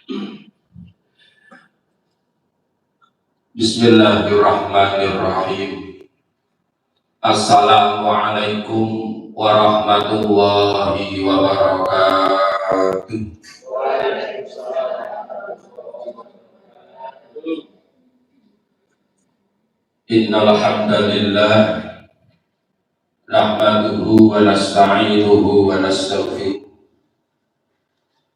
Bismillahirrahmanirrahim. Assalamualaikum warahmatullahi wabarakatuh. Innal hamdalillah nahmaduhu wa nasta'inuhu wa nastaghfiruh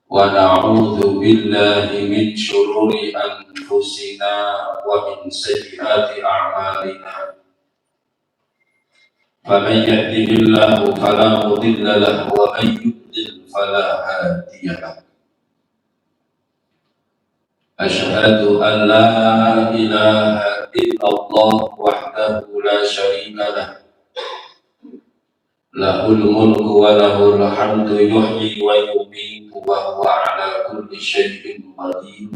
wa na'udzu billahi min syururi anfusina wa min sayyiati a'malina. Faman yahdihillahu fala mudilla lahu wa man yudlil fala hadiya lahu. Asyhadu an la ilaha illallah wahdahu la syarika lah. Lahul mulku wa lahul hamdu yuhyi wa yumiitu wa huwa ala kulli syai'in qadir.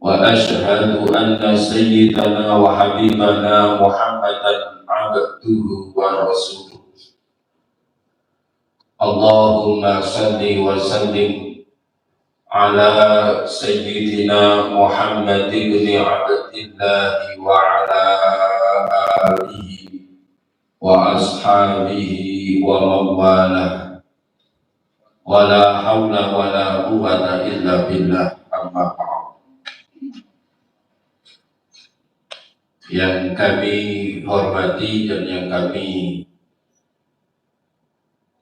Wa asyhadu anna sayyidana wa habibana Muhammadan abduhu wa rasuluh. Allahumma salli wa sallim ala sayyidina Muhammad ibn Abdillah wa ala alihi wa ashabihi wa mawalah, wa la hawla wa la quwwata illa billah. Amma ba'd. Yang kami hormati dan yang kami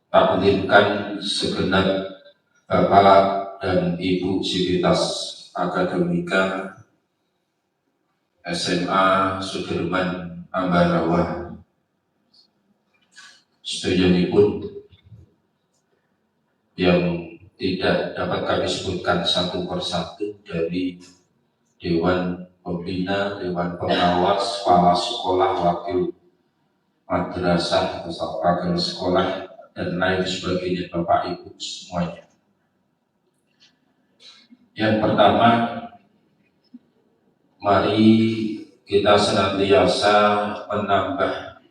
takdirkan segenap Bapak dan Ibu Sivitas Akademika SMA Sudirman Ambarawa, setujuanipun yang tidak dapat kami sebutkan satu persatu dari Dewan Pembina, Dewan Pengawas, Kepala Sekolah, Wakil Madrasah, Wakil Sekolah, dan lain sebagainya, Bapak Ibu semuanya. Yang pertama, mari kita senantiasa menambah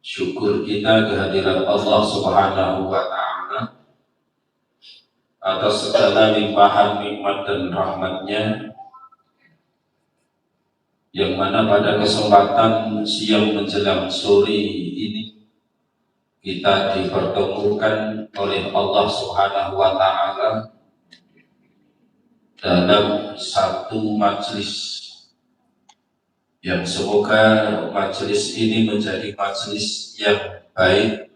syukur kita kehadiran Allah Subhanahu wa Ta'ala atas segala limpahan nikmat dan rahmatnya, yang mana pada kesempatan siang menjelang sore ini kita dipertemukan oleh Allah Subhanahu wa Ta'ala dalam satu majelis yang semoga majelis ini menjadi majelis yang baik,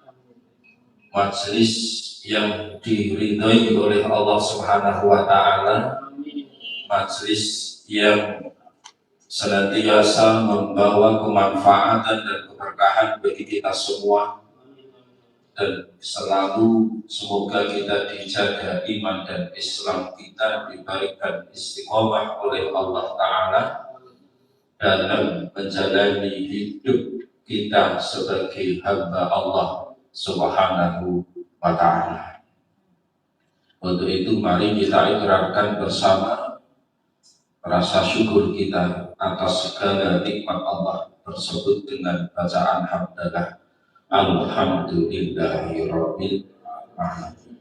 majelis yang diridhoi oleh Allah Subhanahu wa Ta'ala, majelis yang senantiasa membawa kemanfaatan dan keberkahan bagi kita semua, dan selalu semoga kita dijaga iman dan Islam kita, diberikan istiqomah oleh Allah Ta'ala dalam menjalani hidup kita sebagai hamba Allah Subhanahu wa Ta'ala. Untuk itu mari kita ikrarkan bersama rasa syukur kita atas segala nikmat Allah tersebut dengan bacaan hamdalah alhamdulillahirabbil alamin.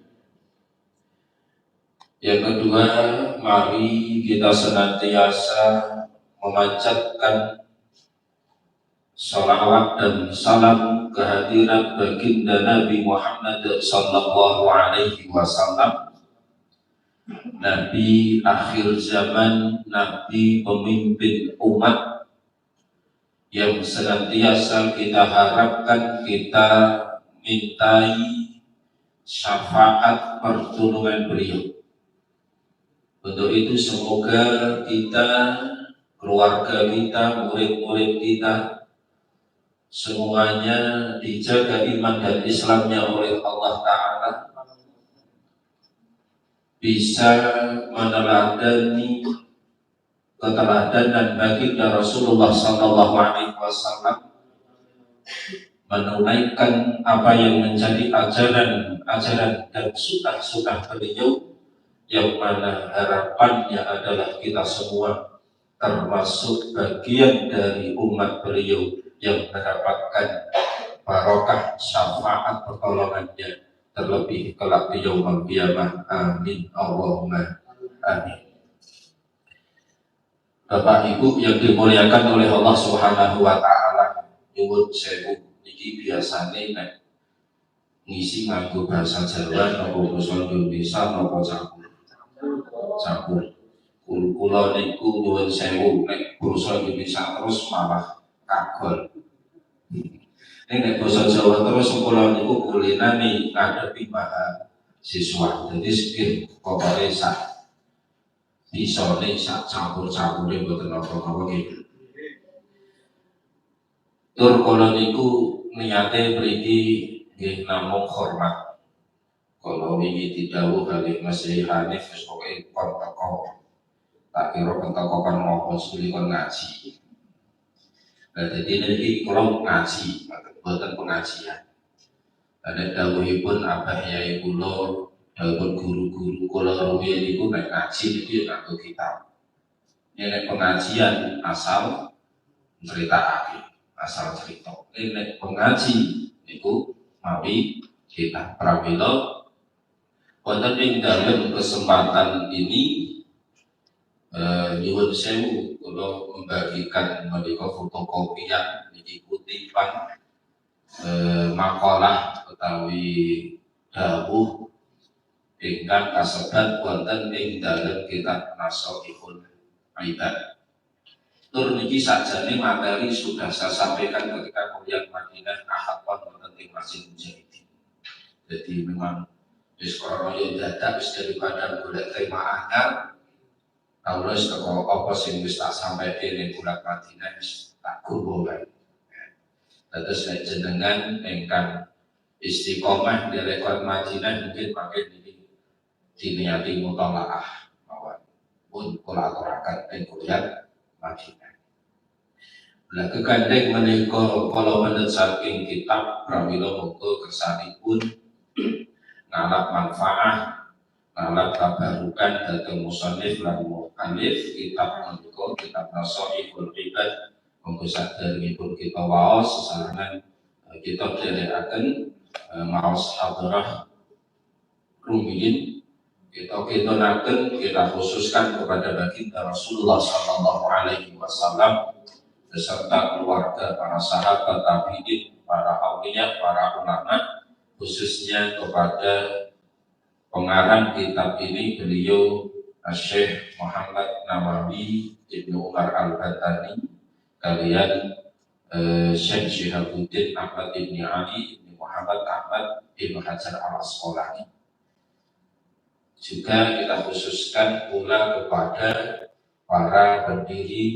Yang kedua, mari kita senantiasa memanjatkan salawat dan salam kehadiran baginda Nabi Muhammad sallallahu alaihi wasallam, Nabi akhir zaman, Nabi pemimpin umat yang senantiasa kita harapkan, kita mintai syafaat pertolongan beliau. Untuk itu semoga kita, keluarga kita, murid-murid kita, semuanya dijaga iman dan Islamnya oleh Allah Ta'ala, bisa meneladani keteladanan baginda Rasulullah Sallallahu Alaihi Wasallam, menunaikan apa yang menjadi ajaran dan sunnah beliau, yang mana harapannya adalah kita semua termasuk bagian dari umat beliau yang mendapatkan barokah syafaat pertolongannya terlebih kelak di yaumul qiyamah. Amin Allahumma amin. Bapak Ibu yang dimuliakan oleh Allah Subhanahu wa taala, nyuwun sewu iki biasane nek ngisi nganggo bahasa Jawa napa basa Indonesia napa campur. Kula niku nyuwun sewu nek basa Indonesia terus malah kagol. Nek basa Jawa terus kula niku kulinane ngadepi mahasiswa. Jadi sikil pokoke sak bisane sak campur-campure mboten napa-napa nggih. Tur kula niku niate mriki nggih namung hormat. Kalau wingi didhawuh kalih Mas Hanif wis pokoke kon teko. Tak kira kon teko kon ngopo suli kon ngaji. Nah, jadi niki kula ngaji, mboten pengajian. Ada dawuhipun abah yai kula, dawuhipun guru-guru kula rumiyin niku nek ngaji niku ya nganggo kitab. Nek pengajian asal critakake, asal cerita. Nek pengaji niku mawi kitab. Pramila wonten ing dalem kesempatan ini nyuwun sewu kula membagikan menika fotokopian niki kutipan makalah utawi dawuh ingkang kasebat wonten ing dalem kitab Nasaihul Ibad. Tur niki sakjane materi sudah saya sampaikan ketika kuliah Madinah Ahad wonten ing Masjid Mujahidin. Jadi memang wis krana yo dadak wis daripada golek tema anyar Allah wis teko apa sing wis tak sampaikan ning bulan Madinah wis tak kurbo wae. Terus nek jenengan ingkang istiqomah di rekod Madinah mungkin makin ini diniati mutalaah mawon pun kula aturaken ing kuliah Madinah. Lah kegandeng menika kala mendet saking kitab pramila monggo kersanipun ngalap manfaat, ngalap tabarukan dhateng musannif lan mu'allif kitab menika kitab Nasaihul Ibad. Monggo saderengipun kita waos sesarengan kita dherekaken maos hadrah rumiyin kita kintunaken kita khususkan kepada baginda Rasulullah sallallahu alaihi wasallam beserta keluarga, para sahabat tabi'in, para auliya, para ulama, khususnya kepada pengarang kitab ini beliau Syekh Muhammad Nawawi Ibnu Umar Al-Batani kalian Syekh Syihabuddin Ahmad Ibni Ali Ibni Muhammad Ahmad Ibnu Hajar Al-Asqalani. Juga kita khususkan pula kepada para pendiri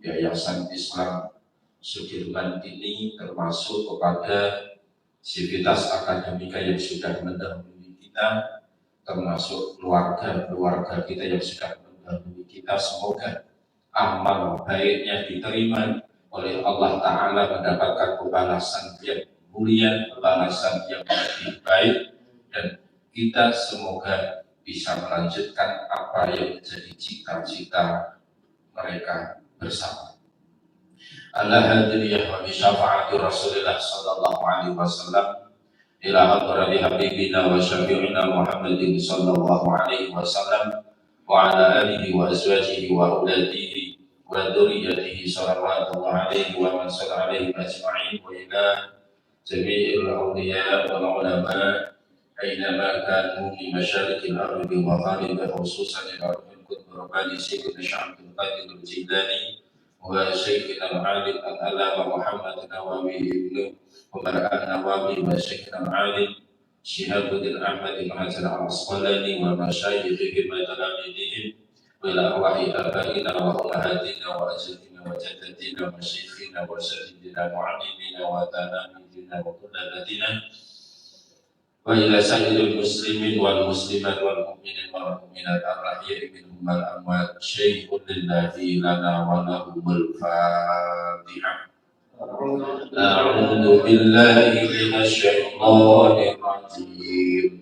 Yayasan Islam Sudirman ini, termasuk kepada sivitas akademika yang sudah mendahului kita, termasuk keluarga kita yang sudah mendahului kita. Semoga amal baiknya diterima oleh Allah Ta'ala, mendapatkan pembalasan yang mulia, pembalasan yang lebih baik, dan kita semoga bisa melanjutkan apa yang menjadi cita-cita mereka bersama. Ala hadriyah wa bisyafa'ati Rasulillah sallallahu alaihi wasallam ila hadrati habibina wa syafi'ina Muhammadin sallallahu alaihi wasallam wa ala alihi wa azwajihi wa auladihi wa dzurriyyatihi sallallahu alaihi wa man sallallahu alaihi ajma'in wa ila jami'il awliya wal ulama أينما كانوا من مشارق الأرض ومغاربها خصوصا إلى القطب رباني سيدنا شعب القادر الجيلاني وشيخنا العالم الألامة محمد نووي بن عمر النووي وشيخنا العالم شهاب الدين أحمد بن حجر العسقلاني ومشايخهم وتلاميذهم وإلى أرواح آبائنا وأمهاتنا وأجدادنا وجداتنا ومشايخنا وسيدنا معلمنا وتلاميذنا وطلابتنا وإلى سائر المسلمين والمسلمات والمؤمنين والمؤمنات الأحياء منهم والأموات شيء لله لنا ولهم الفاتحة. أعوذ بالله من الشيطان الرجيم.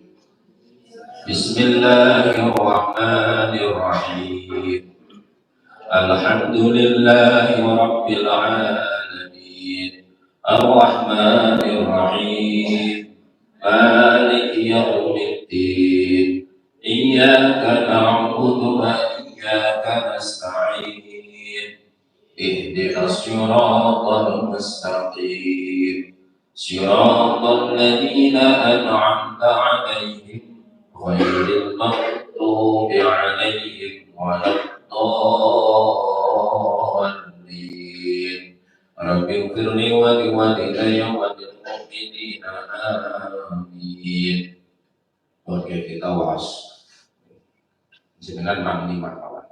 بسم الله الرحمن الرحيم. الحمد لله رب العالمين الرحمن الرحيم مالك يوم الدين إياك نعبد وإياك نستعين اهدنا الصراط المستقيم صراط الذين أنعمت عليهم غير المغضوب عليهم ولا الضالين رب اغفر لي ولوالدي وللمؤمنين آمين. Oke, kita was jenengan mangni makawan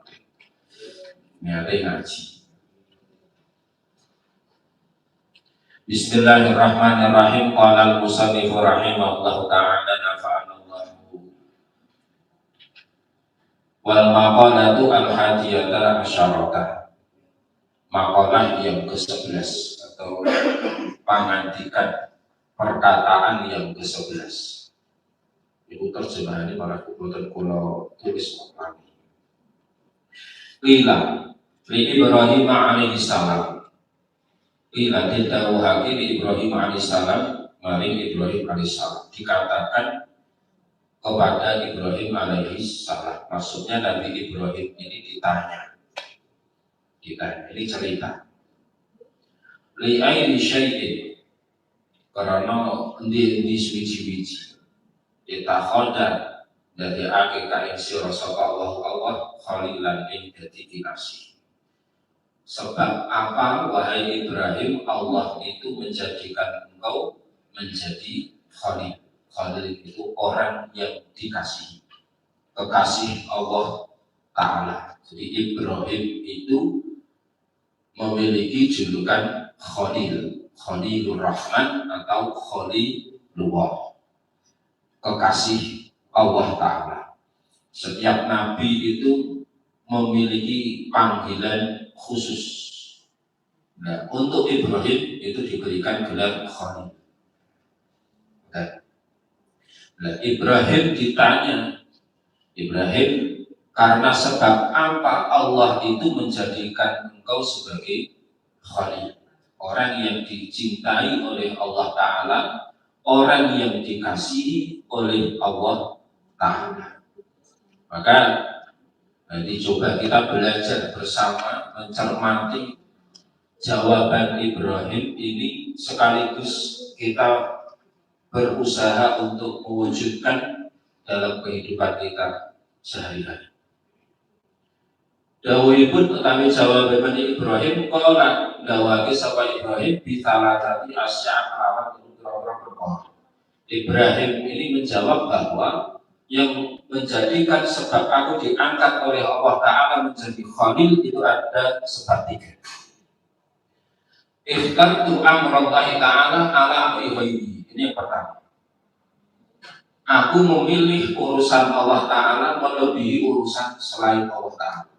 nyari ngaji. Bismillahirrahmanirrahim. Qala al-musannif rahimahullahu ta'ala nafa'anallahu. Wal maqalatu al-hadiyata asyarata. Maqalah yang ke-11 atau pangandikan perkataan yang ke-11. Ibu terjemahan ini malah kubutan kulo tulis lagi. Qila li Ibrahim alaihi salam. Qila didawuhake li Ibrahim alaihissalam maring Ibrahim alaihissalam, dikatakan kepada Ibrahim alaihissalam, maksudnya Nabi Ibrahim ini ditanya ini cerita li aini syai'in karena endi suci-suci ditakhodan dari akika ing sira sapa Allah khalilan ing dadi kinasih. Sebab apa wahai Ibrahim, Allah itu menjadikan engkau menjadi khalil. Khalil itu orang yang dikasihi, kekasih Allah Ta'ala. Jadi Ibrahim itu memiliki julukan Khalil, Khalilur Rahman atau Khalilullah, kekasih Allah Ta'ala. Setiap nabi itu memiliki panggilan khusus. Nah, untuk Ibrahim itu diberikan gelar Khalil. Nah, Ibrahim ditanya, Ibrahim, karena sebab apa Allah itu menjadikan engkau sebagai Khalil, orang yang dicintai oleh Allah Ta'ala, orang yang dikasihi oleh Allah Ta'ala. Maka nanti coba kita belajar bersama mencermati jawaban Ibrahim ini, sekaligus kita berusaha untuk mewujudkan dalam kehidupan kita sehari-hari. Dawuhipun utawi jawaban Ibrahim, qala dawuhake sapa Ibrahim bitala tadi asya kelawan pira-pira perkara. Ibrahim ini menjawab bahwa yang menjadikan sebab aku diangkat oleh Allah Ta'ala menjadi Khalil itu ada sebab 3. Ikhtartu amrallahi ta'ala ala amri ghairi. Ini yang pertama. Aku memilih urusan Allah Ta'ala melebihi urusan selain Allah Ta'ala.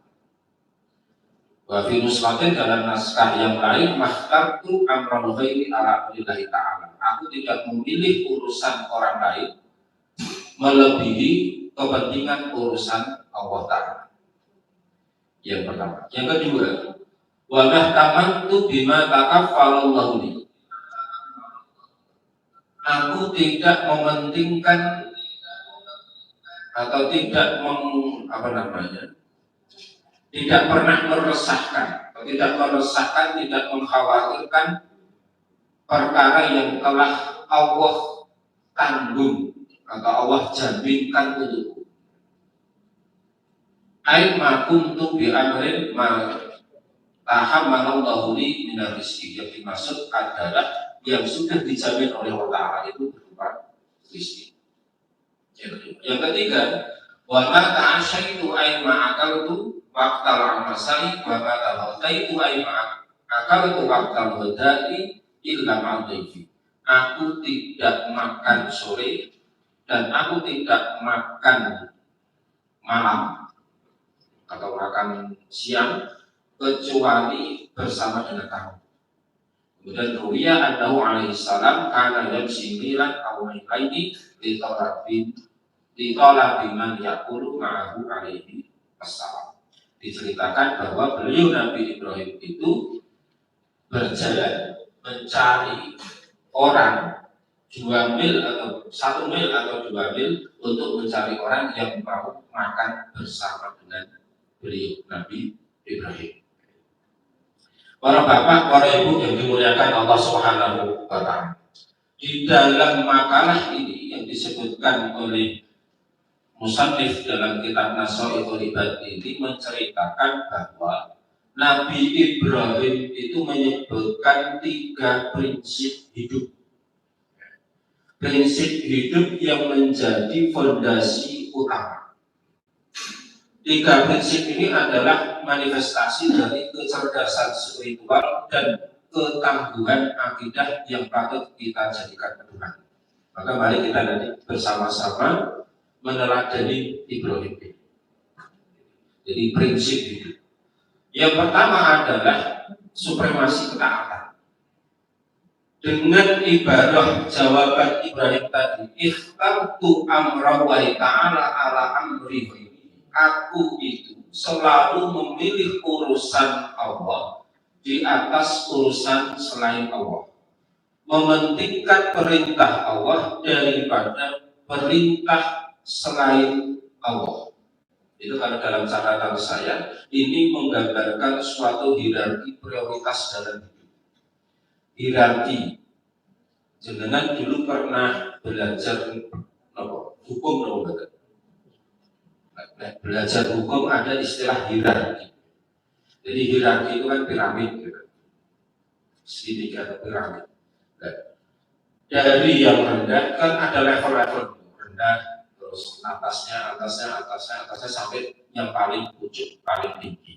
Wa fi nusratin, dalam naskah yang lain, makhtartu amral ghairi ala amrillahi ta'ala. Aku tidak memilih urusan orang lain melebihi kepentingan urusan Allah Ta'ala. Yang pertama. Yang kedua, wa mahtamantu bima takaffalallahu li. Aku tidak mementingkan atau tidak tidak pernah meresahkan, tidak mengkhawatirkan perkara yang telah Allah tanggung atau Allah jaminkan untukku. Ai ma kuntu bi amrin ma tahammalallahu li min rizqi. Yang dimaksud adalah yang sudah dijamin oleh Allah Ta'ala itu berupa rezeki. Yang ketiga, wa ma ta'asyaitu ai ma akaltu waqtal amasai wa ma tahaittu ai ma akaltu waqtal hudai illa ma'dhifi. Aku tidak makan sore dan aku tidak makan malam atau makan siang kecuali bersama dengan kamu. Kemudian ruwiya annahu alaihi salam kana yamshi milan aw mailaini li talabi man yaqulu ma'ahu alaihi assalam. Diceritakan bahwa beliau Nabi Ibrahim itu berjalan mencari orang 2 mil atau 1 mil atau 2 mil untuk mencari orang yang mau makan bersama dengan beliau Nabi Ibrahim. Para bapak, para ibu yang dimuliakan Allah Subhanahu wa Ta'ala. Di dalam makalah ini yang disebutkan oleh musannif dalam kitab Nasaikhul Ibad ini menceritakan bahwa Nabi Ibrahim itu menyebutkan 3 prinsip hidup. Prinsip hidup yang menjadi fondasi utama. 3 prinsip ini adalah manifestasi dari kecerdasan spiritual dan ketangguhan akidah yang patut kita jadikan pedoman. Maka mari kita nanti bersama-sama meneladani Ibrahim ini. Jadi prinsip hidup. Yang pertama adalah supremasi ketaatan. Dengan ibadah jawaban Ibrahim tadi, ikhtartu amra wa ta'ala ala amri, aku itu selalu memilih urusan Allah di atas urusan selain Allah, mementingkan perintah Allah daripada perintah selain Allah. Itu kalau dalam catatan saya, ini menggambarkan suatu hierarki prioritas dalam hidup. Hierarki. Jenengan dulu pernah belajar hukum, belajar hukum ada istilah hierarki. Jadi hierarki itu kan piramid, segitiga piramid. Dari yang rendah kan ada level-level rendah, terus atasnya sampai yang paling ujung, paling tinggi.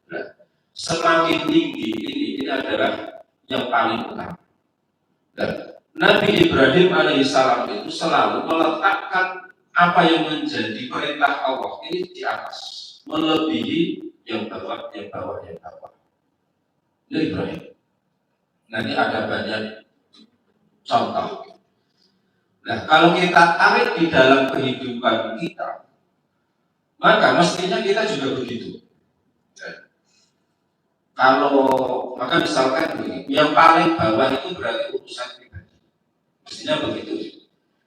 Nah, semakin tinggi ini adalah yang paling utama. Dan Nabi Ibrahim alaihissalam itu selalu meletakkan apa yang menjadi perintah Allah ini di atas, melebihi yang bawah. Ini Ibrahim. Nanti ada banyak contoh. Nah, kalau kita tarik di dalam kehidupan kita, maka mestinya kita juga begitu. Maka misalkan begini, yang paling bawah itu berarti urusan pribadi. Mestinya begitu.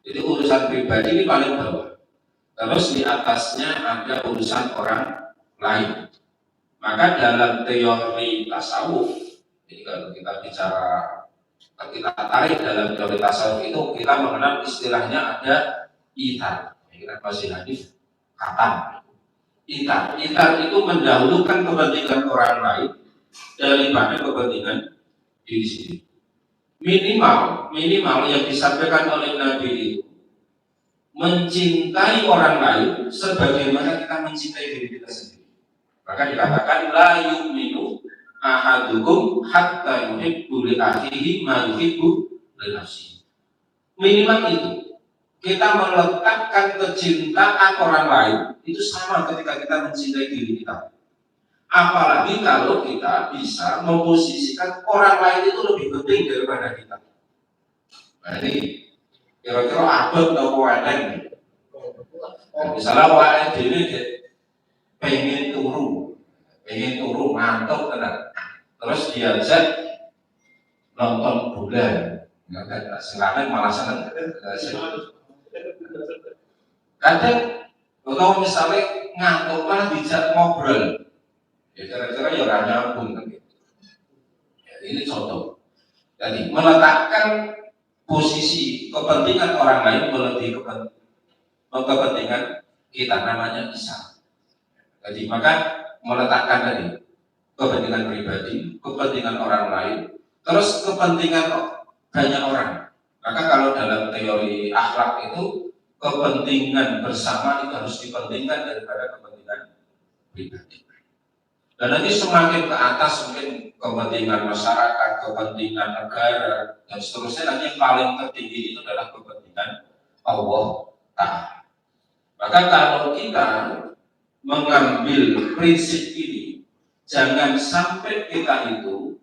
Jadi urusan pribadi ini paling bawah. Terus di atasnya ada urusan orang lain. Maka dalam teori tasawuf, jadi kalau kita tarik dalam teori tasawuf itu kita mengenal istilahnya ada itar. Kita masih hadis kata itar itu mendahulukan kepentingan orang lain daripada kepentingan diri sendiri. Minimal yang disampaikan oleh Nabi itu mencintai orang lain sebagaimana kita mencintai diri kita sendiri. Maka dikatakan la yu'minu ahadukum hatta yuhibbu li akhihi ma yuhibbu li nafsihi. Minimal itu. Kita meletakkan kecintaan orang lain itu sama ketika kita mencintai diri kita. Apalagi kalau kita bisa memposisikan orang lain itu lebih penting daripada kita. Nah, ini kira-kira abad atau wadah. Misalnya wadah ini pengen turu ngantuk tenang. Terus diajak nonton bulan, silakan malah seneng. Kadang kalau misalnya ngantuk malah dijak ngobrol, ya kira-kira ya ora nyambung kan gitu. Ya, ini contoh. Jadi meletakkan posisi kepentingan orang lain melebihi kepentingan kita, namanya Islam. Jadi maka meletakkan tadi kepentingan pribadi, kepentingan orang lain, terus kepentingan banyak orang. Maka kalau dalam teori akhlak itu kepentingan bersama itu harus dipentingkan daripada kepentingan pribadi. Dan nanti semakin ke atas mungkin kepentingan masyarakat, kepentingan negara, dan seterusnya. Nanti yang paling tertinggi itu adalah kepentingan Allah Ta'ala. Maka kalau kita mengambil prinsip ini, jangan sampai kita itu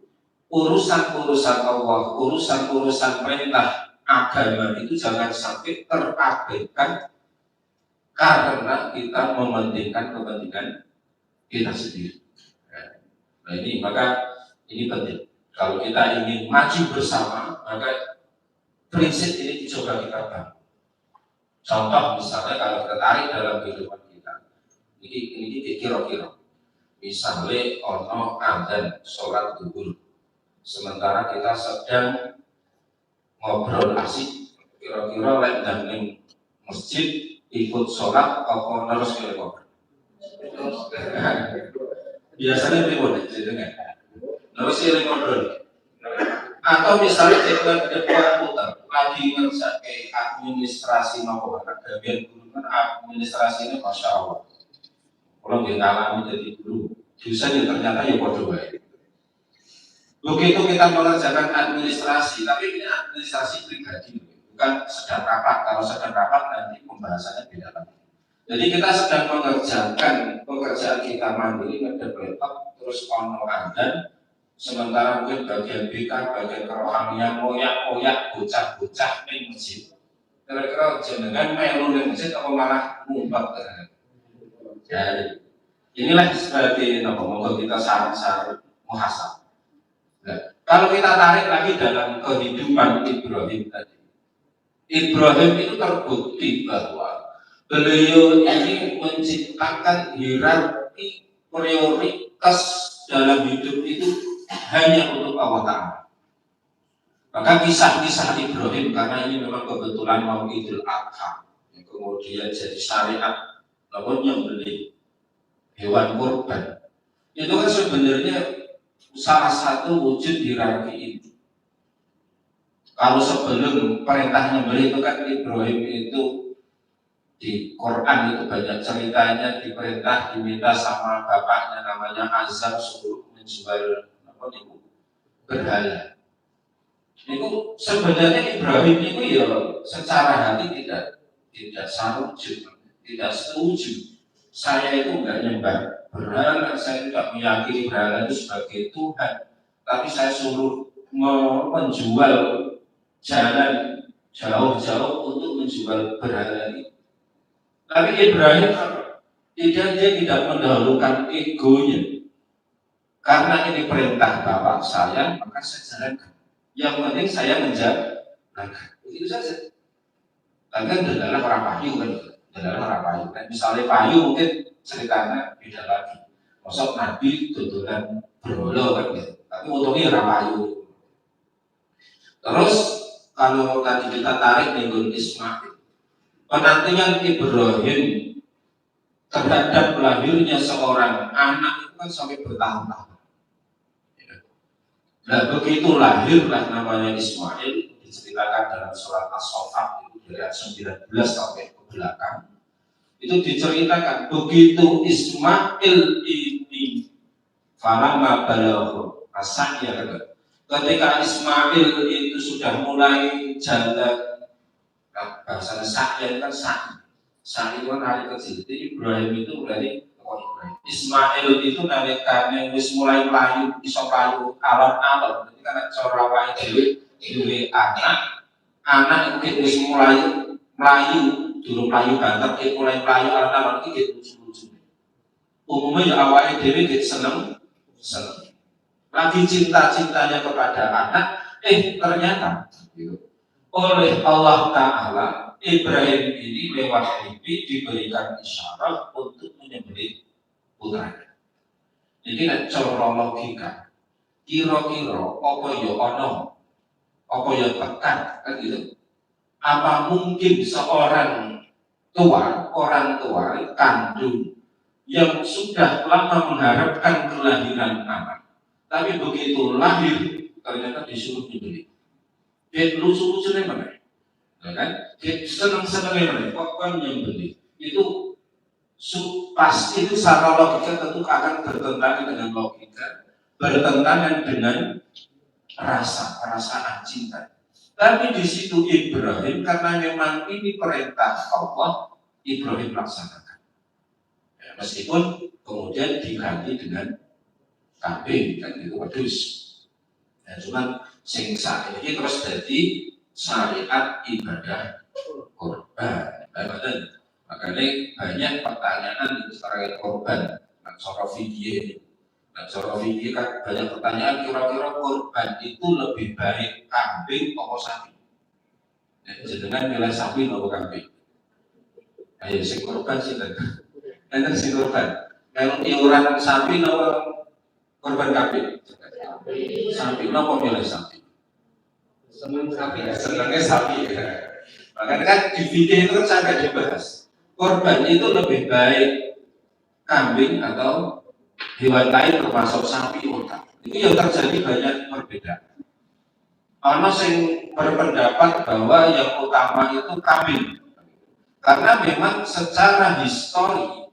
urusan-urusan Allah, urusan-urusan perintah agama itu jangan sampai terabaikan karena kita mementingkan kepentingan kita sendiri. Nah ini, maka ini penting. Kalau kita ingin maju bersama, maka prinsip ini dicoba kita bangun. Contoh misalnya kalau kita tarik dalam kehidupan kita, ini kira-kira, misalnya ono adzan sholat zuhur, sementara kita sedang ngobrol asik, kira-kira lek ning masjid ikut sholat apa terus kira ngobrol? Biasanya pribadi jenengan. Terus kira ngobrol. Atau misalnya kita depan putar lagi ngerjain administrasi nopo bagian guru kan administrasi ini masya Allah. Kalau dia ngalami jadi guru, dosen yang ternyata ya bodoh baik. Begitu kita mengerjakan administrasi, tapi ini administrasi pribadi, bukan sedang rapat. Kalau sedang rapat nanti pembahasannya beda lagi. Jadi kita sedang mengerjakan pekerjaan kita mandiri, ngedep laptop, terus ono dan sementara mungkin bagian BK, bagian kerohanian, moyak-moyak, bocah-bocah di masjid. Kira-kira jenengan melu di masjid atau malah ngumpet. Jadi inilah sebagai moga kita saran-saran muhasab. Nah, kalau kita tarik lagi dalam kehidupan Ibrahim tadi, Ibrahim itu terbukti bahwa beliau ini menciptakan hierarki prioritas dalam hidup itu hanya untuk Allah Ta'ala. Maka kisah-kisah Ibrahim, karena ini memang kebetulan mau Idul Adha, yang kemudian jadi syariat, namun yang beli hewan kurban, itu kan sebenarnya salah satu wujud hierarki itu. Kalau sebelum perintah nyembelih itu kan Ibrahim itu di Quran itu banyak ceritanya, diperintah diminta sama bapaknya namanya Azar suruh menjual berhala. Itu sebenarnya Ibrahim itu ya secara hati tidak setuju. Saya itu enggak nyembah berhala, saya tidak meyakini berhala itu sebagai Tuhan. Tapi saya suruh menjual jalan jauh-jauh untuk menjual berhala ini. Tapi Ibrahim dia tidak mendahulukan egonya. Karena ini perintah bapak saya, maka saya jalankan. Yang penting saya menjalankan. Itu saja. Kan adalah orang payu kan, adalah orang payu. Dan misalnya payu mungkin ceritanya beda lagi. Maksud Nabi tutulan berolo kan gitu. Tapi untungnya orang payu. Terus kalau tadi kita tarik dengan Ismail, penantian Ibrahim terhadap lahirnya seorang anak itu kan sampai bertahun-tahun. Nah begitu lahirlah namanya Ismail, diceritakan dalam surat As-Saffat itu dari ayat 19 sampai ke belakang. Itu diceritakan begitu Ismail ini falamma balagha asanya kan. Ketika Ismail itu sudah mulai jalan, bahasa sa'ya kan sa'i itu kan hari kecil. Jadi Ibrahim itu berarti Ismail itu nalikane wis mulai melayu, iso melayu alon-alon. Jadi kan cara wae dhewe anak itu wis mulai melayu, durung melayu banget, dia mulai melayu alon-alon iki lucu-lucu. Umumnya ya awake dhewe gek seneng. Lagi cinta-cintanya kepada anak, ternyata oleh Allah Ta'ala Ibrahim ini lewat mimpi diberikan isyarat untuk menyembelih putranya. Jadi nek cara logika, kira-kira apa ya ono, apa ya tekan kan gitu. Apa mungkin seorang orang tua kandung yang sudah lama mengharapkan kelahiran anak, tapi begitu lahir ternyata disuruh menyembelih. Dia lucu-lucunya mana? Ya kan? Seneng-senengnya mana? Pokoknya nyembelih itu pasti itu secara logika tentu akan bertentangan dengan logika, bertentangan dengan perasaan cinta. Tapi di situ Ibrahim karena memang ini perintah Allah, Ibrahim laksanakan. Ya, meskipun kemudian diganti dengan kambing kan itu wedhus. Ya, cuman sing ini terus jadi syariat ibadah korban. Makanya banyak pertanyaan itu terkait korban. Nah, cara video kan banyak pertanyaan kira-kira korban itu lebih baik kambing atau sapi. Jenengan milih sapi nopo kambing? Ayo sing korban sinten? Enten sing korban. Kalau iuran sapi nopo korban kambing? Sapi nopo milih sapi? Seneng sapi, senengnya sapi ya. Makanya kan di video itu kan sampai dibahas. Korban itu lebih baik kambing atau hewan lain termasuk sapi unta. Itu yang terjadi banyak perbedaan. Ono sing berpendapat bahwa yang utama itu kambing. Karena memang secara histori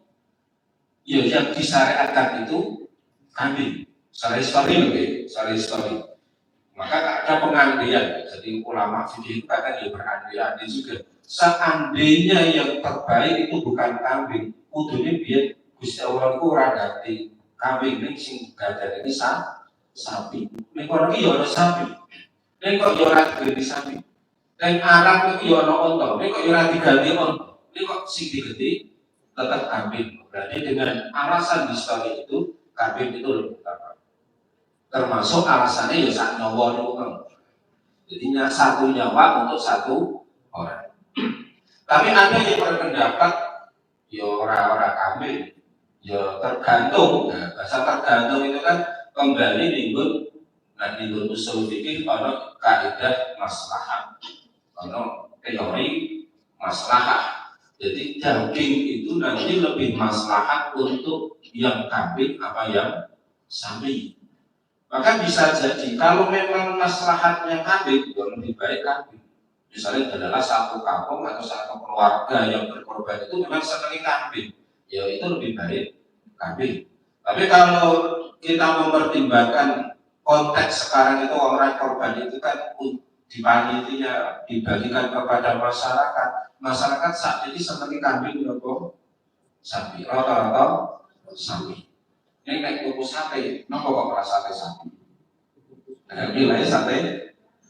ya yang disyariatkan itu kambing. Secara histori lebih, secara histori. Maka ada pengandaian. Jadi ulama fikih itu kan ya berandai-andai juga. Seandainya yang terbaik itu bukan kambing, kudunya biar Gusti Allah itu ora ganti kambing ini sing gadane iki sapi. Nek ora iki ya ana sapi. Nek kok ya ora diganti sapi. Nek arang itu ya ana unta. Nek kok ya ora diganti unta. Nek kok sing diganti tetap kambing. Berarti dengan alasan histori itu kambing itu lebih utama. Termasuk alasannya ya sak nyawa itu. Jadinya satu nyawa untuk satu orang. Tapi ada yang berpendapat ya orang-orang kambing. Ya tergantung, nah, bahasa tergantung itu kan kembali minggu usul fikih ada kaidah maslahah, ada teori maslahah. Jadi daging itu nanti lebih maslahat untuk yang kambing apa yang sapi. Maka bisa jadi kalau memang maslahatnya kambing, ya lebih baik kambing. Misalnya adalah satu kampung atau satu keluarga yang berkorban itu memang senangi kambing, ya itu lebih baik kambing. Tapi kalau kita mempertimbangkan konteks sekarang itu orang korban itu kan di panitia dibagikan kepada masyarakat. Masyarakat saat ini senangi kambing atau sapi, rata-rata sapi. Ini kayak tuku sate, kenapa kok merasa sate sapi? Nilai sate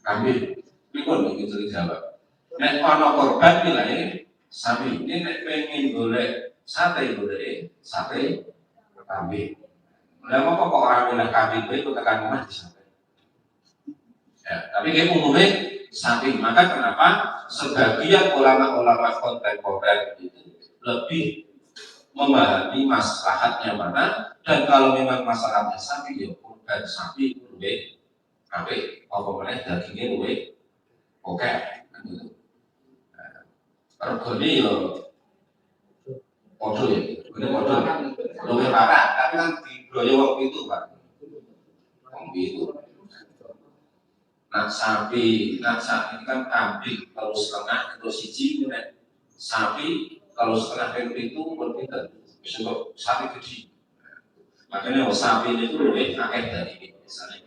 kambing, ini pun begitu dijawab. Nek ono korban nilai sapi, ini nek pengen boleh sate kambing. Lah kok orang bilang kambing itu tekan rumah di sate. Ya, tapi kayak umumnya sapi. Maka kenapa sebagian ulama-ulama kontemporer itu lebih memahami maslahatnya mana, dan kalau memang masalahnya sapi ya kurban sapi lebih apa boleh dagingnya lebih oke gitu. Regane yo podo ya, ini podo lebih parah, tapi kan di Broyo waktu itu Pak, waktu itu. Nah sapi kan kambing kalau setengah terus siji kemudian sapi kalau setengah itu berbeda. Sebab sapi gede, makanya sapi itu lebih akeh dari ini misalnya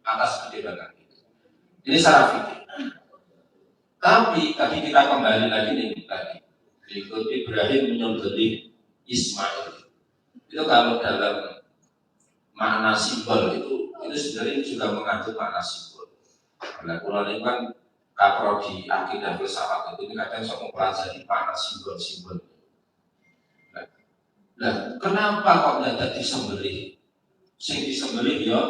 atas kedebakan itu. Ini secara fikih. Tapi tadi kita kembali lagi nih tadi berikut Ibrahim menyembelih Ismail. Itu kalau dalam makna simbol itu sebenarnya juga mengandung makna simbol. Nah, kalau ini kan kalau di akidah filsafat itu kadang sok mempelajari makna simbol-simbol. Nah, kenapa kok tidak disembelih? Sing disembelih ya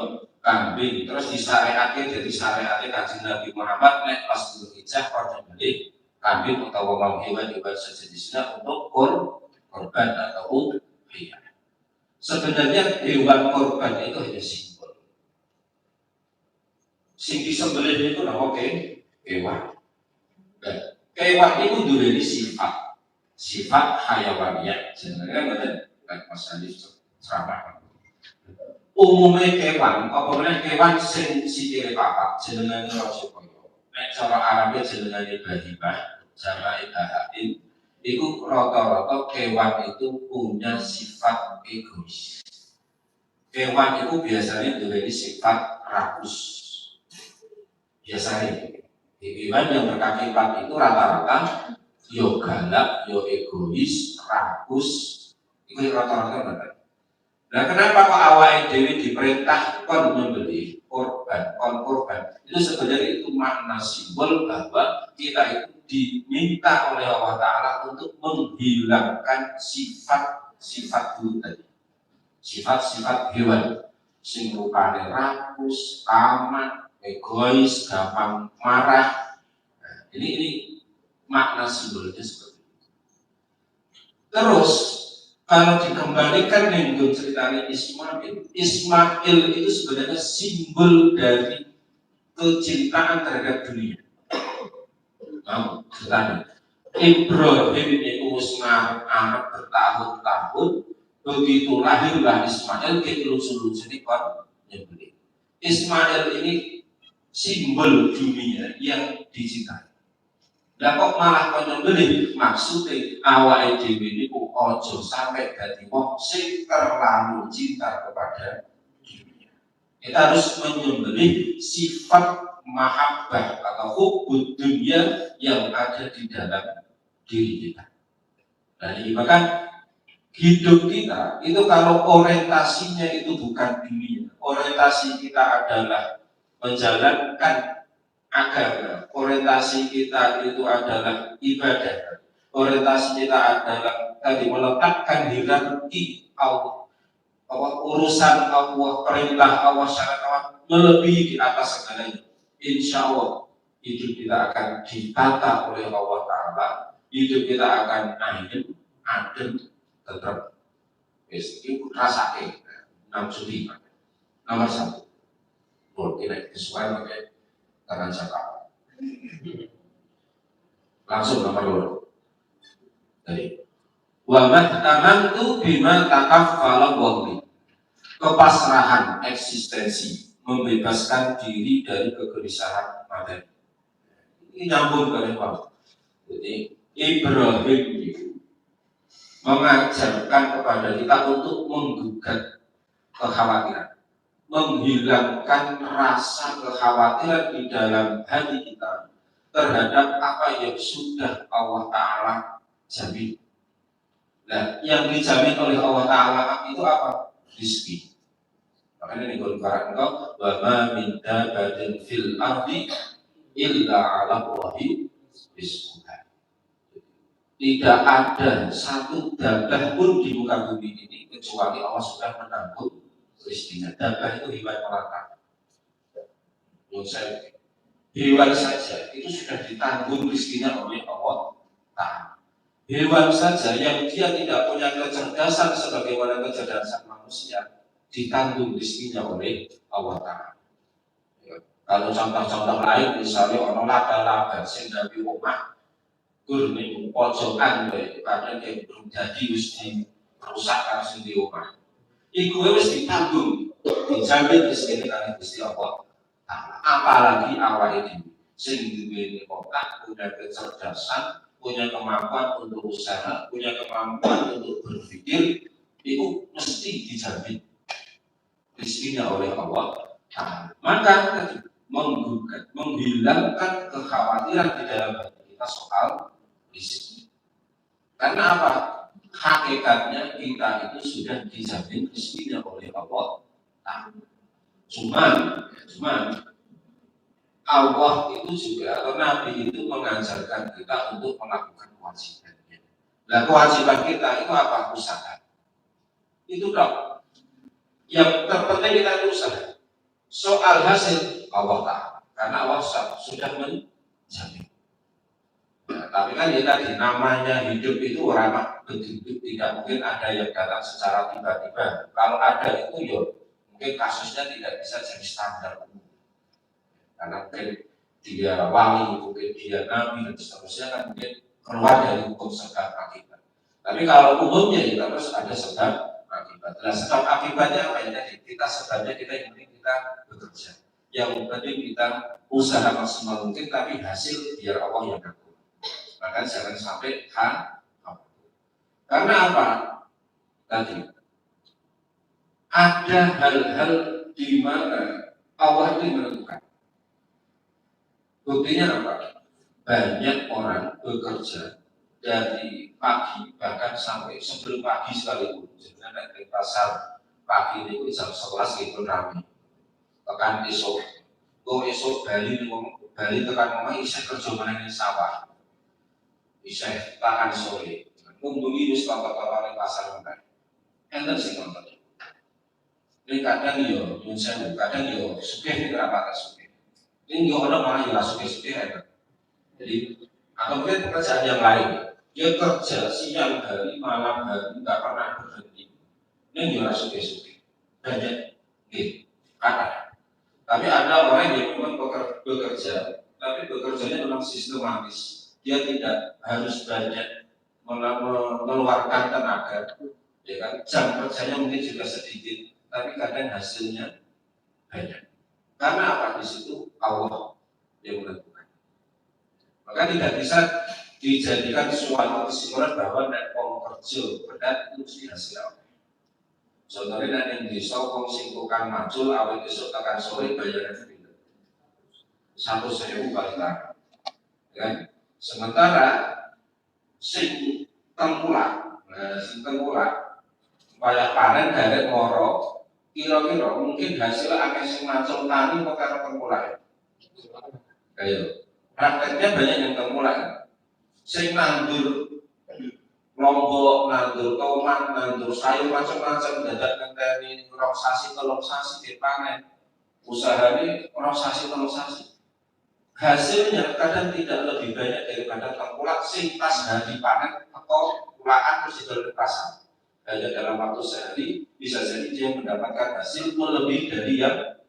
kambing, terus disyariatkan jadi syariatnya Kanjeng Nabi Muhammad nek pas Dzulhijjah kok nyembelih kambing atau mau hewan-hewan sejenisnya untuk korban atau udhiyah. Sebenarnya hewan korban itu hanya simbol. Sing disembelih itu nama kewan. Dan kewan itu duweni sifat hayawaniyah. Sebenarnya kan Mas Andi ceramah. Umumnya kewan, apabila kewan sing sikile papat jenengane Rasulullah. Nek cara Arabnya jenengane bahimah, jamae bahaim. Iku rata-rata kewan itu punya sifat egois. Kewan itu biasanya memiliki sifat rakus. Biasanya hewan yang berkaki empat itu rata-rata yo galak, yo egois, rakus. Itu rata-rata benar. Nah, kenapa kok awake dhewe diperintah kon nyembelih korban? Itu sebenarnya itu makna simbol bahwa kita itu diminta oleh Allah Ta'ala untuk menghilangkan sifat-sifat dulu tadi. Sifat-sifat hewan sing rupane rakus, tamak, egois, gampang marah. Nah, Ini makna simbolnya seperti itu. Terus kalau dikembalikan dengan ceritanya Ismail itu sebenarnya simbol dari kecintaan terhadap dunia. Mau ceritanya Ibrahim itu ngarep bertahun-tahun, begitu lahirlah Ismail, kita lucu-lucu ini kan nyebeli. Ismail ini simbol dunia yang dicintai. Lah kok malah penyembelih maksudnya awake dhewe niku ojo sampai dadi wong sing terlalu cinta kepada dunia. Kita harus menyembelih sifat mahabbah atau hubud dunia yang ada di dalam diri kita. Nah, ini bahkan hidup kita itu kalau orientasinya itu bukan dunia, orientasi kita adalah menjalankan agama, orientasi kita itu adalah ibadah, orientasi kita adalah tadi meletakkan hierarki Allah, urusan Allah, perintah Allah, syarat Allah melebihi di atas segalanya. Insya Allah hidup kita akan ditata oleh Allah Ta'ala, hidup kita akan adem, tetap itu rasanya namsudi nomor satu. Boleh kesukaan pakai tangan cakap. Langsung nomor dua. Tadi. Wa mahtamantu bima takaffala wahmi. Kepasrahan eksistensi, membebaskan diri dari kegelisahan materi. Ini nyambung ke Pak. Jadi Ibrahim itu mengajarkan kepada kita untuk menggugat kekhawatiran, menghilangkan rasa kekhawatiran di dalam hati kita terhadap apa yang sudah Allah Ta'ala jamin. Nah, yang dijamin oleh Allah Ta'ala itu apa? Rizki. Makanya ini Al-Quran engkau wa ma min dabbatin fil ardi illa 'ala Allahi rizquha. Tidak ada satu dabbah pun di muka bumi ini kecuali Allah sudah menanggung rezekinya. Dabbah itu hewan melata. Hewan saja itu sudah ditanggung rezekinya oleh Allah Ta'ala. Hewan saja yang dia tidak punya kecerdasan sebagaimana kecerdasan manusia ditanggung rezekinya oleh Allah Ta'ala. Kalau contoh-contoh lain misalnya ono laba-laba sing gawe omah gur ning pojokan wae kadang yang jadi wis dirusak karo sing di omah. Iku wis ditanggung, dijamin rezeki kali Gusti Allah. Apalagi awake dhewe sing duwe otak, punya kecerdasan, punya kemampuan untuk usaha, punya kemampuan untuk berpikir, itu mesti dijamin rezekinya oleh Allah. Maka tadi menggugat, menghilangkan kekhawatiran di dalam hati kita soal rezeki. Karena apa? Hakikatnya kita itu sudah dijamin rezekinya oleh Allah. Cuman Allah itu juga atau Nabi itu mengajarkan kita untuk melakukan kewajibannya. Nah, kewajiban kita itu apa? Usaha. Itu dong. Yang terpenting kita itu usaha. Soal hasil Allah Ta'ala. Karena Allah sudah menjamin. Nah, tapi kan ya tadi namanya hidup itu orang begitu, tidak mungkin ada yang datang secara tiba-tiba. Kalau ada itu ya mungkin kasusnya tidak bisa jadi standar umum. Karena mungkin dia wali, mungkin dia nabi dan seterusnya kan mungkin keluar dari hukum sebab akibat. Tapi kalau umumnya ya terus ada sebab akibat. Nah, sebab akibatnya apa ya tadi? Kita sebabnya kita yang penting kita bekerja. Yang penting kita usaha maksimal mungkin, tapi hasil biar Allah yang ngatur. Maka jangan sampai karena apa? Tadi ada hal-hal di mana Allah itu menentukan. Buktinya apa? Banyak orang bekerja dari pagi bahkan sampai sebelum pagi sekalipun. Sebenarnya dari pasar pagi itu jam 11 itu ramai. Tekan esok, esok Bali tekan ngomong isih kerja meneng sawah. Isih tangan sore. Kunjungi wis kota-kota ning pasar meneh. Enten sing nonton. Ini kadang yo nyun sewu, kadang yo sugih ora pakai sugih. Ini yo ana malah yo sugih-sugih enak. Jadi atau mungkin pekerjaan yang lain, dia kerja siang hari, malam hari, nggak pernah berhenti. Ini juga suke-suke banyak, gitu, kata. Tapi ada orang yang memang bekerja, tapi bekerjanya memang sistematis. Dia tidak harus banyak mengeluarkan tenaga, ya kan? Jam kerjanya mungkin juga sedikit, tapi kadang hasilnya banyak. Karena apa? Di situ Allah yang menentukan. Maka tidak bisa dijadikan suatu kesimpulan bahwa nek wong kerja berat itu mesti hasil apa. Contohnya nek yang desa wong sing tukang macul awet esuk tekan sore bayarannya pinter 100.000 balik lagi. Kan? Sementara sing tengkulak, sing tengkulak payah panen derek moro, kira-kira mungkin hasil akeh sing macul tani kok karo tengkulak. Ayo. Prakteknya banyak yang tengkulak. Sing nandur lombok, nandur tomat, nandur sayur macam-macam, dadak ngenteni rong sasi telung sasi dipanen. Usahanya rong sasi telung sasi. Hasilnya kadang tidak lebih banyak daripada tengkulak sing pas hari panen atau kulaan terus dijual ke pasar. Hanya dalam waktu sehari bisa jadi dia mendapatkan hasil melebihi dari yang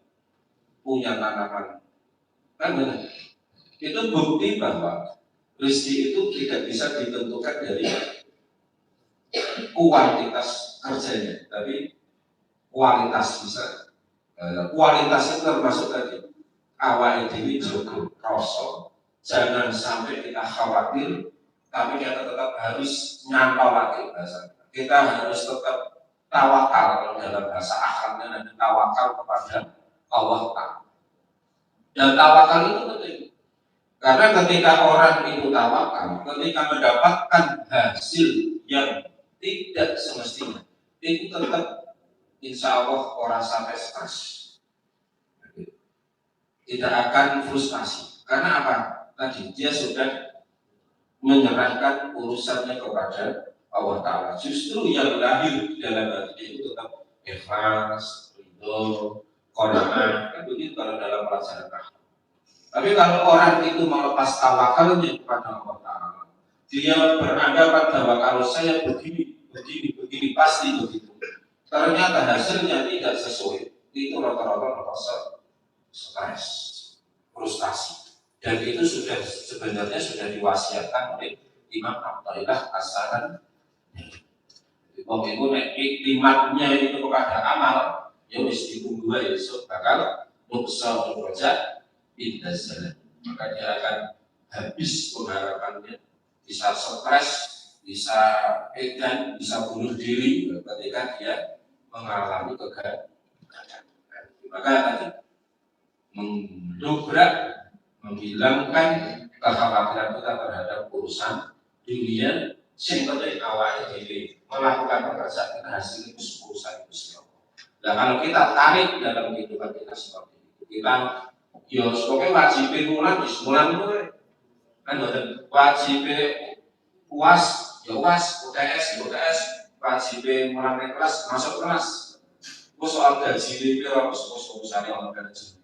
punya tanaman. Kan benar? Itu bukti bahwa rezeki itu tidak bisa ditentukan dari kuantitas kerjanya, tapi kualitas bisa. Kualitas itu termasuk tadi awal dewi jogo rasa, jangan sampai kita khawatir, tapi kita tetap harus nyantol lagi bahasa. Kita harus tetap tawakal kalau dalam bahasa akhlaknya nanti tawakal kepada Allah Ta'ala. Dan tawakal itu penting. Karena ketika orang itu tawakal, ketika mendapatkan hasil yang tidak semestinya, itu tetap insya Allah orang sampai stres, tidak akan frustasi. Karena apa? Tadi dia sudah menyerahkan urusannya kepada Allah Ta'ala. Justru yang lahir di dalam hati itu tetap ikhlas, ridho, qanaah. Itu kalau dalam pelajaran. Tapi kalau orang itu melepas tawakalnya kepada Allah Ta'ala, dia beranggapan bahwa kalau saya begini, pasti begitu. Ternyata hasilnya tidak sesuai. Itu rata-rata merasa stres, frustasi. Dan itu sebenarnya sudah diwasiatkan oleh Imam Abdullah As-Saran. Waktu itu iktimatnya itu kepada amal, ya wis ditunggu ya esok bakal nuksa berprojek indah jalan. Maka dia akan habis pengharapannya, bisa stres, bisa edan, bisa bunuh diri ketika dia mengalami kegagalan. Maka tadi mendobrak, menghilangkan kekhawatiran kita terhadap urusan dunia, sehingga dari awal ini melakukan pekerjaan kita hasil itu urusan itu. Dan kalau kita tarik dalam kehidupan kita seperti itu, kita ya pokoknya wajib mulan itu kan wajib UAS ya UAS, UTS ya UTS, wajib mulan kelas masuk kelas. Itu soal gaji itu urusannya orang gaji.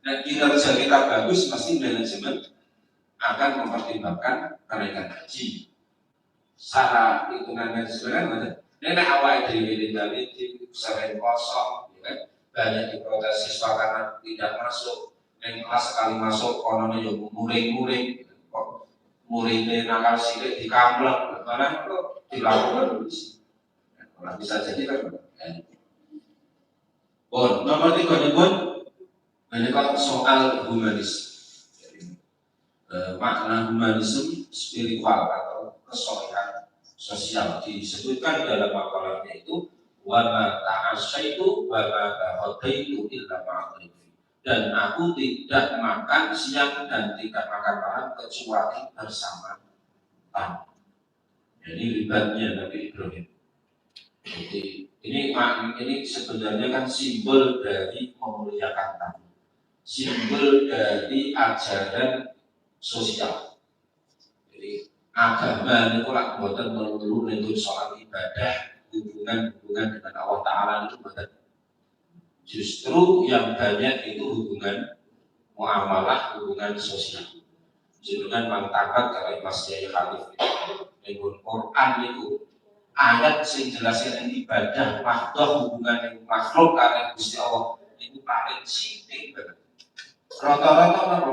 Dan kinerja kita bagus, pasti manajemen akan mempertimbangkan kenaikan gaji. Secara hitungan manajemen kan ini awal dari sering kosong, ya kan? Banyak diprotes siswa karena tidak masuk. Yang kelas sekali masuk, konon ya muring-muring, muridnya nakal sidik di kampleng, mana itu dilakukan polisi. Nah, bisa jadi kan? Bon, nomor 3 pun ini kan soal humanis. Makna humanisme spiritual atau kesolehan sosial disebutkan dalam makalahnya itu wa ma ta'asyaitu wa ma ta'ataitu illa ma'arifi, dan aku tidak makan siang dan tidak makan malam kecuali bersama tamu. Jadi ribatnya Nabi Ibrahim. Jadi ini sebenarnya kan simbol dari memuliakan tamu, simbol dari ajaran sosial. Jadi agama itu lah buatan melulu itu soal ibadah, hubungan dengan Allah Ta'ala itu buatan. Justru yang banyak itu hubungan muamalah, hubungan sosial. jenengan mangtakat kalau Mas Yai Khalif itu Quran itu ayat sing jelasnya ibadah mahdoh hubungan makhluk karo Gusti Allah itu paling sithik banget. Rata-rata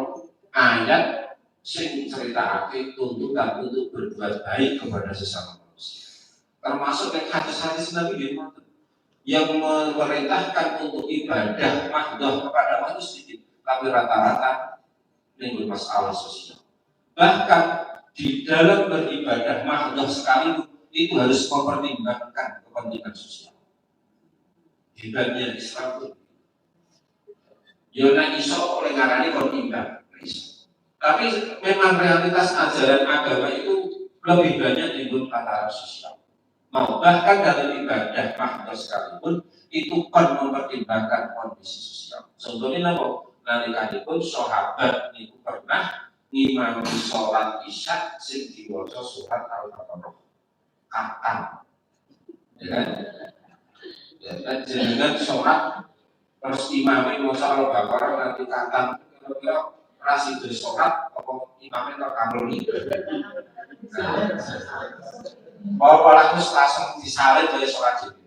ayat sing ceritake tuntutan untuk berbuat baik kepada sesama manusia. Termasuk yang hadis-hadis Nabi yang memerintahkan untuk ibadah mahdoh kepada manusia sedikit, tapi rata-rata ini masalah sosial. Bahkan di dalam beribadah mahdoh sekali itu harus mempertimbangkan kepentingan sosial. Hebatnya Islam itu. Yona iso oleh ngarani kon imbang. Tapi memang realitas ajaran agama itu lebih banyak dibuat antara sosial. Bahkan dalam ibadah mahdoh sekalipun itu kan mempertimbangkan kondisi sosial. Contohnya nalikanipun sahabat itu pernah ngimami sholat isya sing diwaca surat Al-Baqarah kapan, ya kan? Dan jenengan sholat terus imamnya maca Al-Baqarah nanti kapan kira-kira rasi dari sholat apa imamnya tak kamroni. Malah terus langsung disalib dari sholat itu.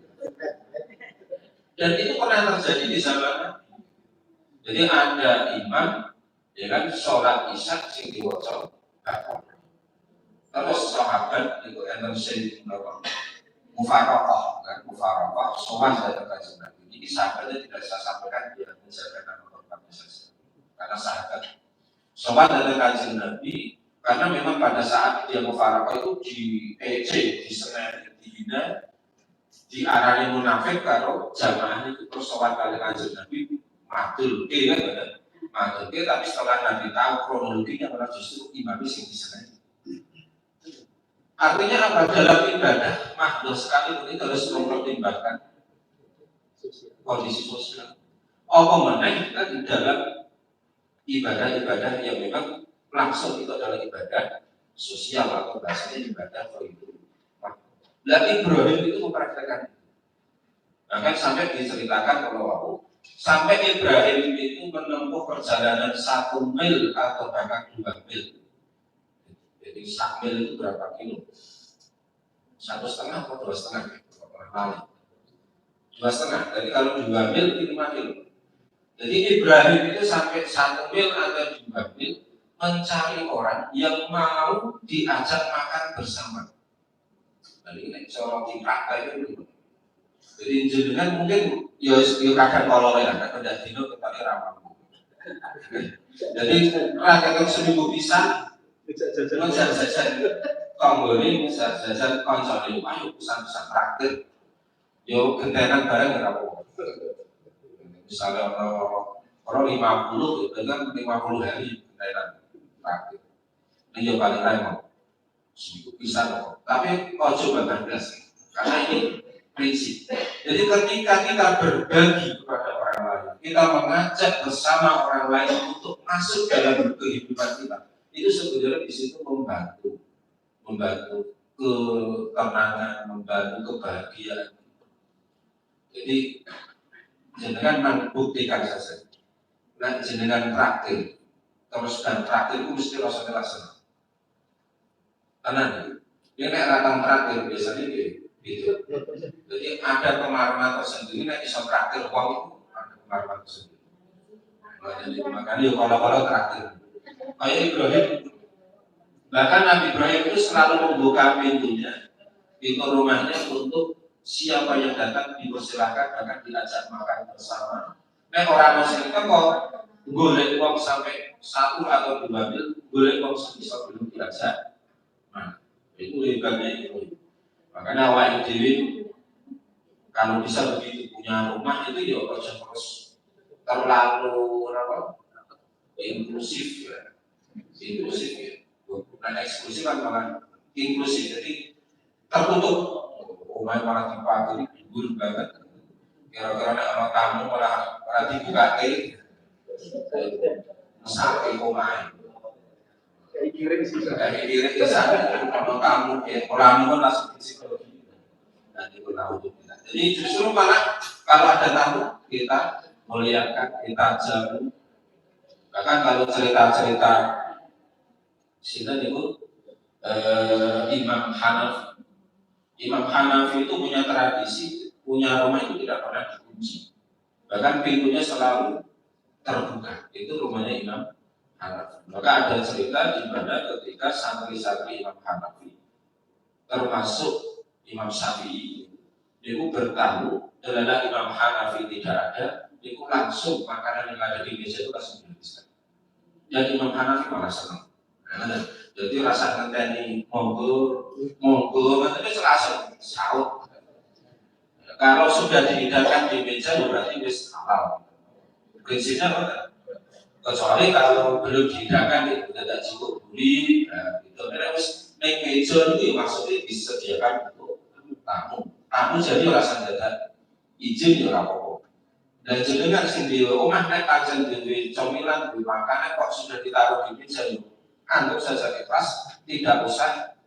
Dan itu pernah terjadi di zaman. Jadi ada imam, ya kan, sholat isya sing diwaca Baqarah. Terus sahabat itu energi mufarokoh, kan mufarokoh, sowan dari kajian Nabi. Jadi sahabatnya tidak saya sampaikan dia menjaga nama korban saja, karena sahabat sowan dari kajian Nabi. Karena memang pada saat dia mufarokoh itu di EC, di Senin, dihina, diarani munafik karo jamaah itu terus sowan kali kajian Nabi madul, kan benar, madul. Tapi setelah Nabi tahu kronologinya malah justru imam sing di Senin. Artinya apa? Dalam ibadah mahdoh sekali itu harus mempertimbangkan kondisi sosial. Apa mana kita di dalam ibadah-ibadah yang memang langsung itu adalah ibadah sosial atau bahasanya ibadah itu. Nah, Ibrahim itu mempraktekkan. Bahkan sampai diceritakan kalau aku sampai Ibrahim itu menempuh perjalanan 1 mil atau bahkan 2 mil. Jadi 1 mil itu berapa kilo? 1,5 atau 2,5? 2,5. Jadi kalau 2 mil itu 5 kilo. Jadi Ibrahim itu sampai 1 mil atau 2 mil mencari orang yang mau diajak makan bersama. Jadi ini seorang dipraktek itu. Jadi jenengan mungkin ya kadang kolor ya, kadang dino kepada ramah. Jadi rakyat seminggu bisa jajan tonggo ini jajan konsol ini ayo pesan-pesan traktir. Yo gentenan barang ya apa. Misalnya orang 50 itu kan 50 hari gentenan traktir. Ini yo paling lain seminggu bisa loh. Tapi ojo bablas karena ini prinsip. Jadi ketika kita berbagi kepada orang lain, kita mengajak bersama orang lain untuk masuk dalam kehidupan kita, itu sebenarnya di situ membantu ketenangan, membantu kebahagiaan. Jadi jenengan membuktikan saja. Nah, jenengan traktir, terus dan traktir itu mesti rasanya laksana. Karena ini ratan traktir biasanya gitu. Jadi ada pengaruhan tersendiri, nah bisa traktir uang itu ada pengaruhan tersendiri. Jadi makanya kalau traktir, kayak Ibrahim, bahkan Nabi Ibrahim itu selalu membuka pintu rumahnya untuk siapa yang datang dipersilakan, bahkan diajak makan bersama. Nah orang Muslim kan kok boleh uang sampai 1 atau 2 mil, boleh uang sebisa belum diajak. Nah itu hebatnya itu. Makanya awal dewi kalau bisa begitu punya rumah itu ya terus terlalu inklusif ya, bukan eksklusif kan malah inklusif. Jadi tertutup, rumah malah dipakai libur banget. Kira-kira orang tamu malah dibuka sakit rumah. Kayak kirim di sana, kalau kamu orang pun langsung psikologi. Nah, itu tahu. Jadi justru malah kalau ada tamu kita muliakan, kita jamu. Bahkan kalau cerita-cerita Sinten niku Imam Hanafi. Imam Hanafi itu punya tradisi, punya rumah itu tidak pernah dikunci. Bahkan pintunya selalu terbuka. Itu rumahnya Imam Hanafi. Maka ada cerita di mana ketika santri-santri Imam Hanafi, termasuk Imam Syafi'i, itu bertamu, adalah Imam Hanafi tidak ada, itu langsung makanan yang ada di meja itu langsung dihabiskan. Dan Imam Hanafi malah senang. Jadi rasa ngenteni monggo nanti langsung sahur. Kalau sudah dihidangkan di meja ya berarti wis halal. Prinsipnya apa? Kecuali kalau belum dihidangkan itu tidak cukup beli, itu harus naik meja itu maksudnya disediakan untuk tamu. Tamu jadi rasa dadak izin ya apa-apa. Dan jenengan sing di omah nek pancen dhewe cemilan duwe makanan kok sudah ditaruh di meja itu anggap saja ikhlas, tidak usah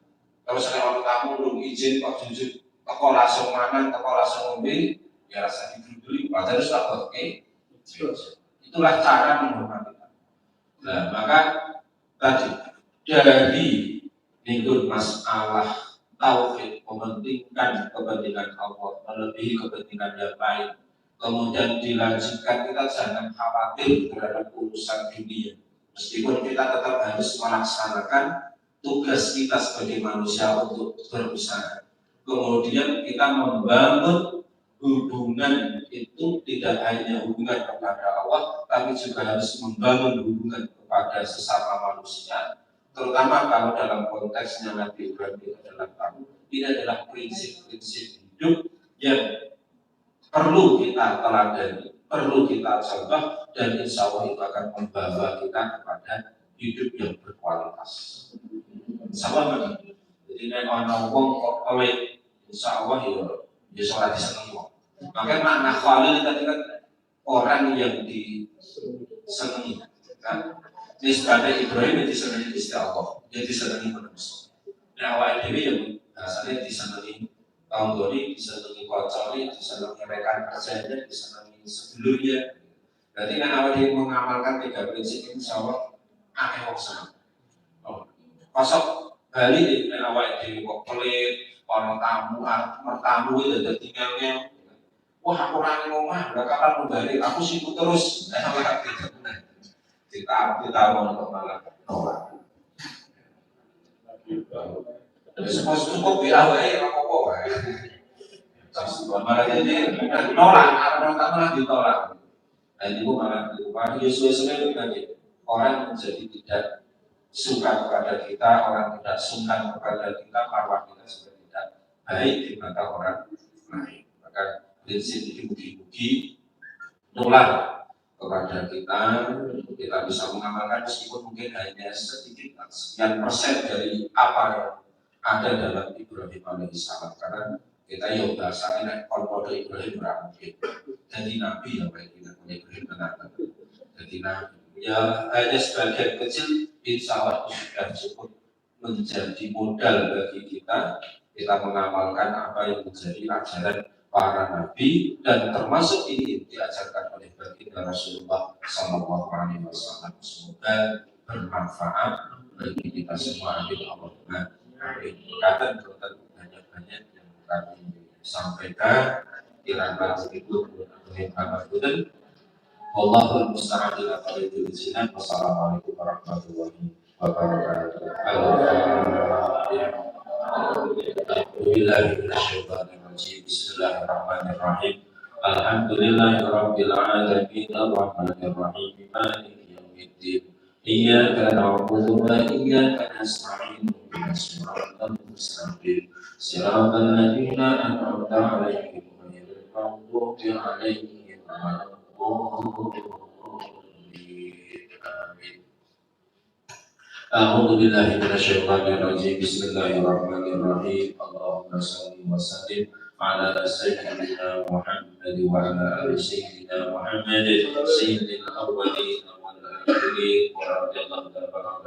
terus nek orang tamu belum izin kok jujur teko langsung mangan, teko langsung ngombe, ya rasa dibeli padahal sudah oke. Itulah cara menghormati. Nah, maka tadi dari lingkup masalah tauhid mementingkan kepentingan Allah melebihi kepentingan yang lain. Kemudian dilanjutkan kita jangan khawatir terhadap urusan dunia. Meskipun kita tetap harus melaksanakan tugas kita sebagai manusia untuk berusaha. Kemudian kita membangun hubungan itu tidak hanya hubungan kepada Allah, tapi juga harus membangun hubungan kepada sesama manusia. Terutama kalau dalam konteksnya Nabi Ibrahim itu adalah tamu, ini adalah prinsip-prinsip hidup yang perlu kita teladani, perlu kita contoh, dan insya Allah itu akan membawa kita kepada hidup yang berkualitas. Insya Allah begini. Jadi nek ana wong kok pelit, insya Allah ya sholat disenengi wong. Maka makna khalil tadi kan orang yang disenangi kan. Nisbahnya Ibrahim yang disenangi Gusti Allah, yang disenangi manusia. Nah awal dewi yang rasanya disenangi kaum doni, disenangi kocori, disenangi rekan kerjanya, disenangi sebelumnya. Berarti kan awal dewi mengamalkan 3 prinsip ini, insya Allah akeh wong seneng. Kosok Bali di awal dewi kok pelit, orang tamu, mertamu itu ada tinggalnya. Wah aku orang ngomah, udah kapan membalik, aku sibuk terus. Kita mau untuk malah nolak. Terus cukup bilang ya apa-apa. Malah jadi nolak, orang malah ditolak. Dan itu malah Yesus itu tadi orang menjadi tidak suka kepada kita, orang tidak sungkan kepada kita, marwah kita sudah tidak baik di mata orang lain. Maka prinsip ini mugi-mugi nular kepada kita bisa mengamalkan meskipun mungkin hanya sedikit sekian persen dari apa yang ada dalam Ibrahim alaihissalam. Karena kita yang bahasanya konflik Ibrahim mungkin jadi nabi yang baik kita punya Ibrahim benar-benar jadi nabi ya hanya sebagian kecil insya Allah sudah cukup menjadi modal bagi kita mengamalkan apa yang menjadi ajaran para nabi dan termasuk ini diajarkan oleh baginda Rasulullah Sallallahu Alaihi Wasallam. Semoga bermanfaat bagi kita semua. Amin Allahumma amin. Kata banyak-banyak yang kami sampaikan kiranya itu bermanfaat. Wallahul musta'an ila tariqil sinan. Wassalamualaikum warahmatullahi wabarakatuh. Bismillahirrahmanirrahim. Alhamdulillahirabbil alamin arrahmanir rahim maliki yaumiddin. Iyyaka na'budu wa iyyaka nasta'in. Ihdinas siratal mustaqim. Siratal ladzina an'amta 'alaihim ghairil maghdubi 'alaihim waladdallin. A'udzu billahi minasyaitonir rajim. Bismillahirrahmanirrahim. Allahumma shalli wa sallim ala sayyidina Muhammad wa ala ali sayyidina Muhammad sayyidil awwalin wal akhirin wa radhiyallahu ta'ala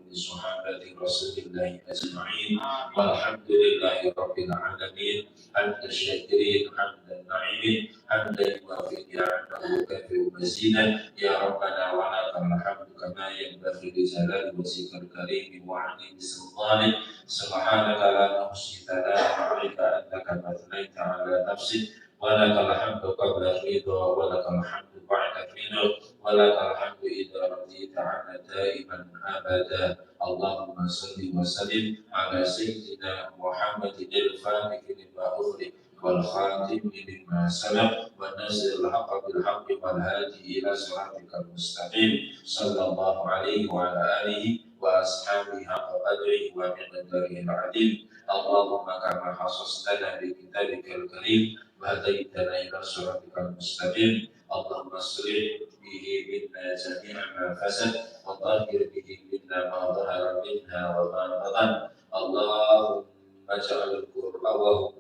ولصحابة رسول الله أجمعين والحمد لله رب العالمين حمد الشاكرين حمد النعيمين حمدا يوافي نعمه ويكافئ مزيدا يا ربنا ولك الحمد كما ينبغي لجلال وجهك الكريم وعظيم سلطانك سبحانك لا نحصي ثناء عليك أنت كما أثنيت على نفسك ولك الحمد قبل الرضا ولك الحمد بعد الرضا ولك الحمد إذا رضيت عنا دائما أبدا اللهم صل وسلم على سيدنا محمد الفاتح لما أغلق والخاتم لما سبق والناصر الحق بالحق والهادي إلى صراطك المستقيم صلى الله عليه وعلى آله وأصحابه حق قدره ومقداره العظيم اللهم كما حصصتنا بكتابك الكريم وهديتنا إلى صراطك المستقيم اللهم اصلح به منا جميع ما فسد وطهر به منا ما ظهر منها وما بطن اللهم اجعل القرآن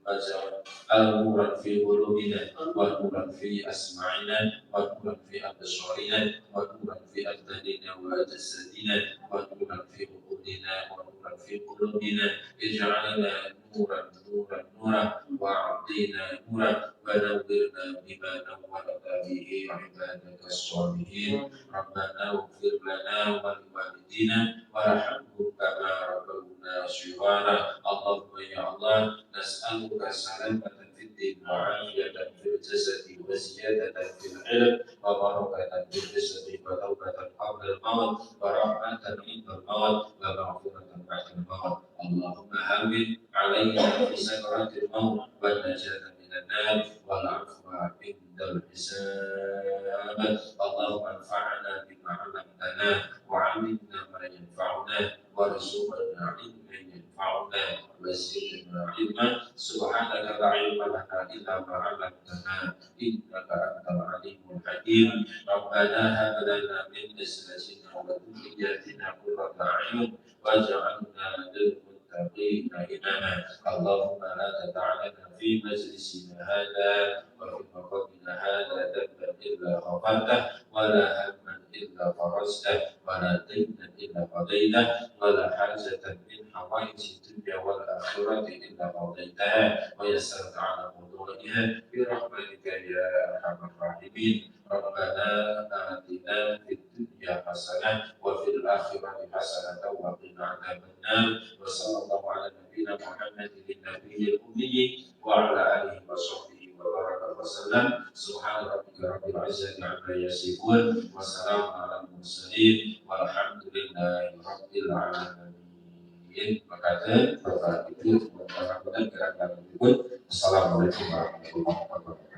واجعل نورا في قلوبنا ونورا في أسماعنا ونورا في أبصارنا ونورا في أبداننا وأجسادنا ونورا في عقولنا ونورا في قلوبنا اجعلنا نورا نورا نورا وأعطينا نورا ونورنا بما نورت به عبادك الصالحين ربنا اغفر لنا ولوالدينا وارحمهم كما ربونا صغارا اللهم يا الله نسألك سلامة في الدين وعافية في الجسد وزيادة في العلم وبركة في الرزق وتوبة قبل الموت ورحمة عند الموت ومغفرة بعد الموت اللهم هون علينا في سكرات الموت والنجاة من النار والعفو عند الحساب اللهم انفعنا بما علمتنا وعلمنا ما ينفعنا وارزقنا علما ينفعنا وزدنا علما سبحانك لا علم لنا الا ما علمتنا انك انت العليم الحكيم ربنا هب لنا من ازواجنا وذرياتنا قرة اعين واجعلنا للمتقين اماما اللهم لا تدع لنا في مجلسنا هذا وفي مقامنا هذا ذنبا الا غفرته ولا هما الا فرجته ولا دينا الا قضيته ولا حاجة من حوائج الدنيا والآخرة إلا قضيتها ويسرت على قضائها برحمتك يا أرحم الراحمين ربنا آتنا في الدنيا حسنة وفي الآخرة حسنة وقنا عذاب النار وصلى الله على نبينا محمد النبي الأمي وعلى آله وصحبه وبارك وسلم سبحان ربك رب العزة عما يصفون وسلام على المرسلين والحمد لله رب العالمين. Maka Bapak Ibu, Assalamualaikum warahmatullahi wabarakatuh.